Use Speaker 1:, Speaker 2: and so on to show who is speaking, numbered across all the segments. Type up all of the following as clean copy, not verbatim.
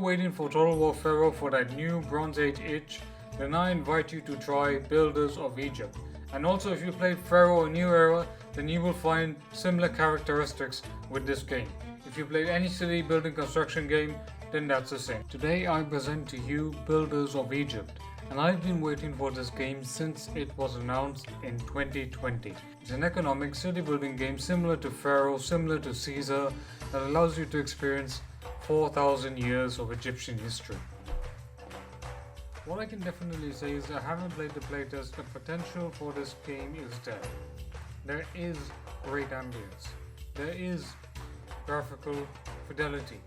Speaker 1: waiting for Total War Pharaoh for that new Bronze Age itch, then I invite you to try Builders of Egypt. And also if you played Pharaoh or New Era, then you will find similar characteristics with this game. If you played any city building construction game, then that's the same. Today I present to you Builders of Egypt, and I've been waiting for this game since it was announced in 2020. It's an economic city building game similar to Pharaoh, similar to Caesar, that allows you to experience 4,000 years of Egyptian history. What I can definitely say is I haven't played the playtest. The potential for this game is there. There is great ambience. There is graphical fidelity.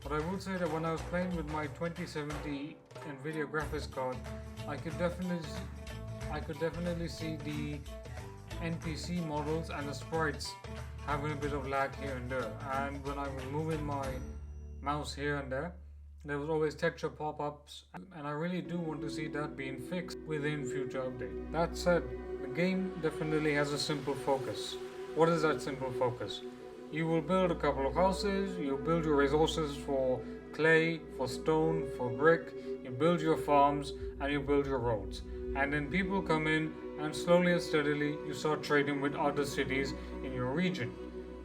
Speaker 1: But I would say that when I was playing with my 2070 Nvidia graphics card, I could definitely see the NPC models and the sprites having a bit of lag here and there. And when I was moving my mouse here and there was always texture pop-ups, and I really do want to see that being fixed within future update. That said, the game definitely has a simple focus. What is that simple focus? You will build a couple of houses, you build your resources for clay, for stone, for brick, you build your farms, and you build your roads. And then people come in, and slowly and steadily you start trading with other cities in your region.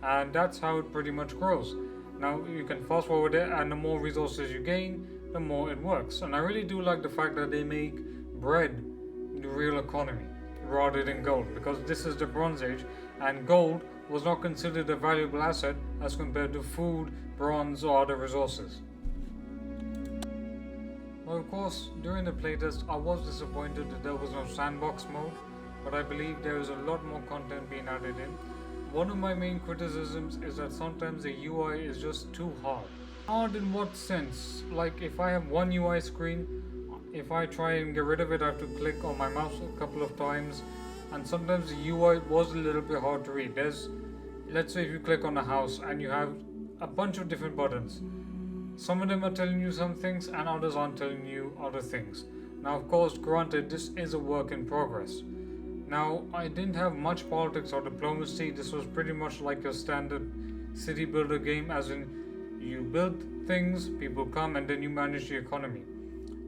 Speaker 1: And that's how it pretty much grows. Now you can fast forward it, and the more resources you gain, the more it works. And I really do like the fact that they make bread the real economy rather than gold, because this is the Bronze Age and gold was not considered a valuable asset as compared to food, bronze, or other resources. Well, of course, during the playtest I was disappointed that there was no sandbox mode, but I believe there is a lot more content being added in. One of my main criticisms is that sometimes the UI is just too hard. Hard in what sense? Like if I have one UI screen, if I try and get rid of it, I have to click on my mouse a couple of times, and sometimes the UI was a little bit hard to read. Let's say if you click on a house and you have a bunch of different buttons. Some of them are telling you some things and others aren't telling you other things. Now of course, granted, this is a work in progress. Now, I didn't have much politics or diplomacy. This was pretty much like your standard city builder game, as in you build things, people come, and then you manage the economy.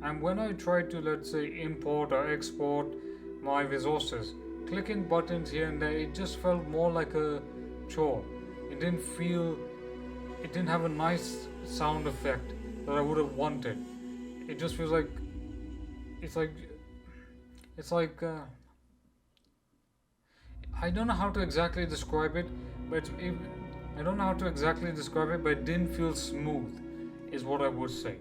Speaker 1: And when I tried to, let's say, import or export my resources, clicking buttons here and there, it just felt more like a chore. It didn't have a nice sound effect that I would have wanted. It just feels like, I don't know how to exactly describe it, but it didn't feel smooth, is what I would say.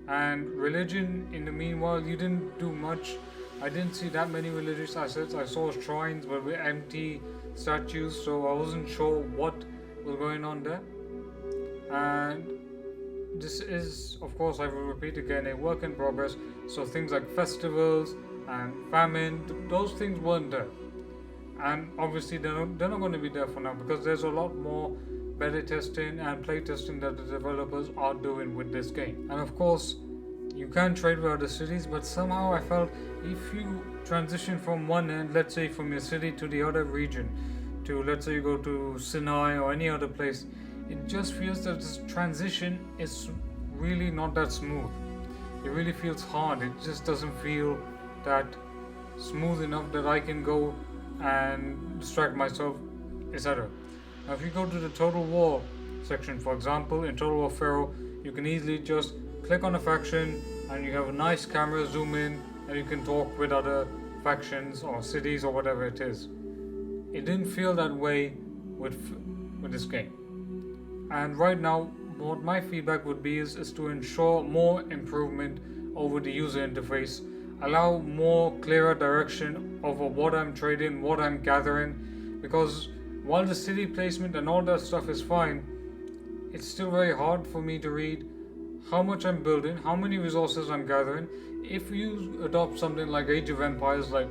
Speaker 1: And religion, in the meanwhile, you didn't do much. I didn't see that many religious assets. I saw shrines but with empty statues, so I wasn't sure what was going on there. And this is, of course, I will repeat again, a work in progress. So things like festivals and famine, those things weren't there. And obviously they're not going to be there for now, because there's a lot more beta testing and play testing that the developers are doing with this game. And of course, you can trade with other cities, but somehow I felt if you transition from one end, let's say from your city to the other region, to let's say you go to Sinai or any other place, it just feels that this transition is really not that smooth. It really feels hard. It just doesn't feel that smooth enough that I can go and distract myself, etc. Now if you go to the Total War section, for example, in Total War Pharaoh, you can easily just click on a faction and you have a nice camera zoom in and you can talk with other factions or cities or whatever it is. It didn't feel that way with this game. And right now, what my feedback would be is to ensure more improvement over the user interface, allow more clearer direction over what I'm trading, what I'm gathering, because while the city placement and all that stuff is fine, it's still very hard for me to read how much I'm building, how many resources I'm gathering. If you adopt something like Age of Empires, like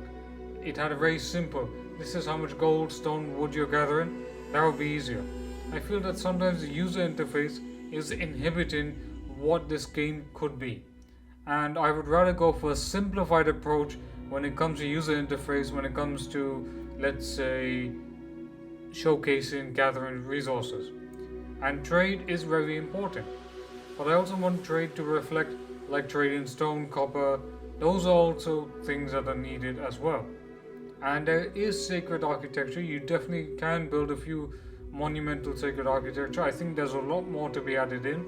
Speaker 1: it had a very simple, this is how much gold, stone, wood you're gathering, that would be easier. I feel that sometimes the user interface is inhibiting what this game could be. And I would rather go for a simplified approach when it comes to user interface, when it comes to, let's say, showcasing, gathering resources. And trade is very important. but I also want trade to reflect like trade in stone, copper. Those are also things that are needed as well. And there is sacred architecture. You definitely can build a few monumental sacred architecture. I think there's a lot more to be added in,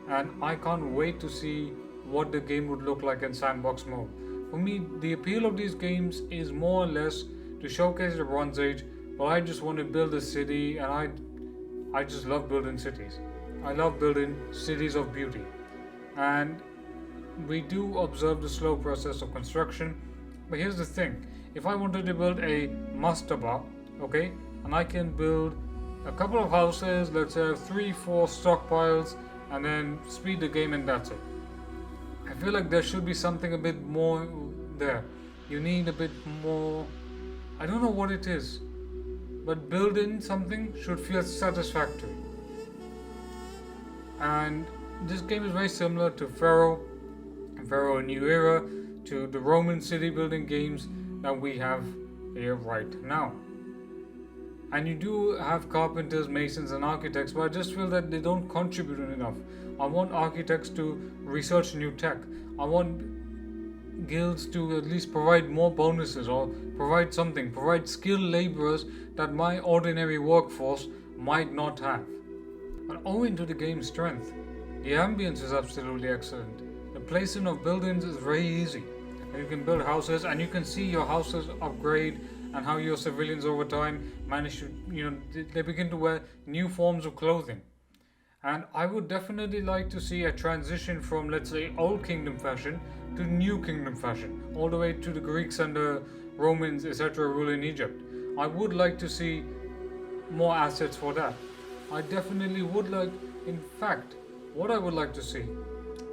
Speaker 1: and I can't wait to see what the game would look like in sandbox mode. For me, the appeal of these games is more or less to showcase the Bronze Age, but I just want to build a city, and I just love building cities. I love building cities of beauty, and we do observe the slow process of construction. But here's the thing: if I wanted to build a mastaba, okay, and I can build a couple of houses, let's say 3-4 stockpiles, and then speed the game, and that's it. I feel like there should be something a bit more there. You need a bit more. I don't know what it is, but building something should feel satisfactory. And this game is very similar to Pharaoh A New Era, to the Roman city building games that we have here right now. And you do have carpenters, masons, and architects, but I just feel that they don't contribute enough. I want architects to research new tech. I want guilds to at least provide more bonuses, or provide skilled laborers that my ordinary workforce might not have. But owing to the game's strength, the ambience is absolutely excellent. The placing of buildings is very easy. And you can build houses, and you can see your houses upgrade, and how your civilians over time manage to, they begin to wear new forms of clothing. And I would definitely like to see a transition from, let's say, Old Kingdom fashion to New Kingdom fashion, all the way to the Greeks and the Romans, etc. rule in Egypt. I would like to see more assets for that. I definitely would like, in fact, what I would like to see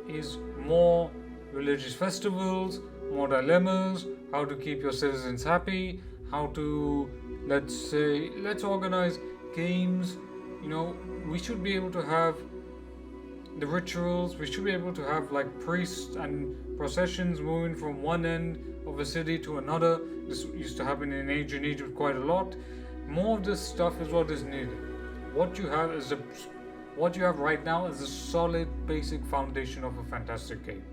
Speaker 1: is more religious festivals, more dilemmas, how to keep your citizens happy, how to, let's organize games. We should be able to have the rituals. We should be able to have like priests and processions moving from one end of a city to another. This used to happen in ancient Egypt quite a lot. More of this stuff is what is needed. What you have right now is a solid basic foundation of a fantastic game.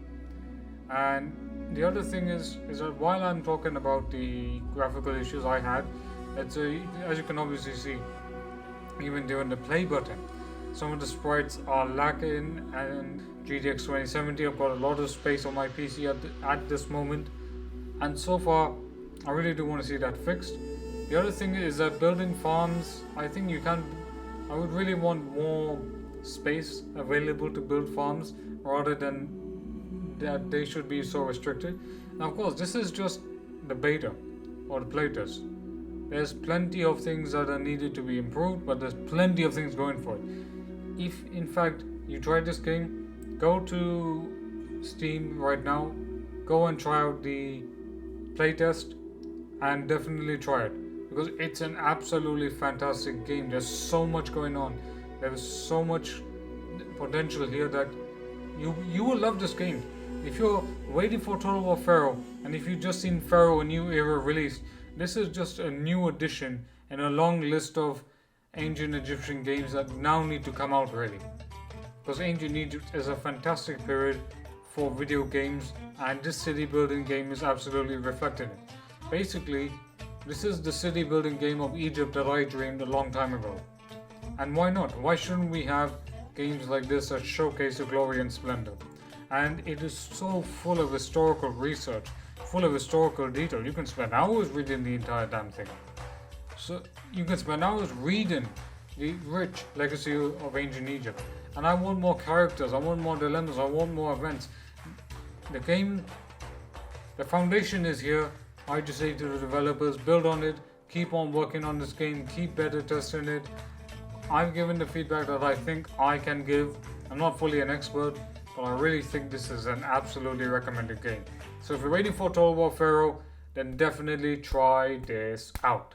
Speaker 1: And the other thing is that while I'm talking about the graphical issues I had, as you can obviously see, even during the play button, some of the sprites are lacking, and GTX 2070, I've got a lot of space on my PC at this moment, and so far I really do want to see that fixed. The other thing is that building farms, I would really want more space available to build farms, rather than that they should be so restricted. Now, of course, this is just the beta or the playtest. There's plenty of things that are needed to be improved, but there's plenty of things going for it. If in fact you try this game, go to Steam right now, go and try out the playtest, and definitely try it, because it's an absolutely fantastic game. There's so much going on. There's so much potential here that you will love this game. If you're waiting for Total War Pharaoh, and if you've just seen Pharaoh A New Era released, this is just a new addition in a long list of ancient Egyptian games that now need to come out, really. Because ancient Egypt is a fantastic period for video games, and this city building game is absolutely reflected in it. Basically, this is the city building game of Egypt that I dreamed a long time ago. And why not? Why shouldn't we have games like this that showcase the glory and splendor? And it is so full of historical research, full of historical detail. You can spend hours reading the entire damn thing. So you can spend hours reading the rich legacy of ancient Egypt. And I want more characters, I want more dilemmas, I want more events. The foundation is here. I just say to the developers, build on it, keep on working on this game, keep beta testing it. I've given the feedback that I think I can give. I'm not fully an expert, but I really think this is an absolutely recommended game. So if you're waiting for Total War Pharaoh, then definitely try this out.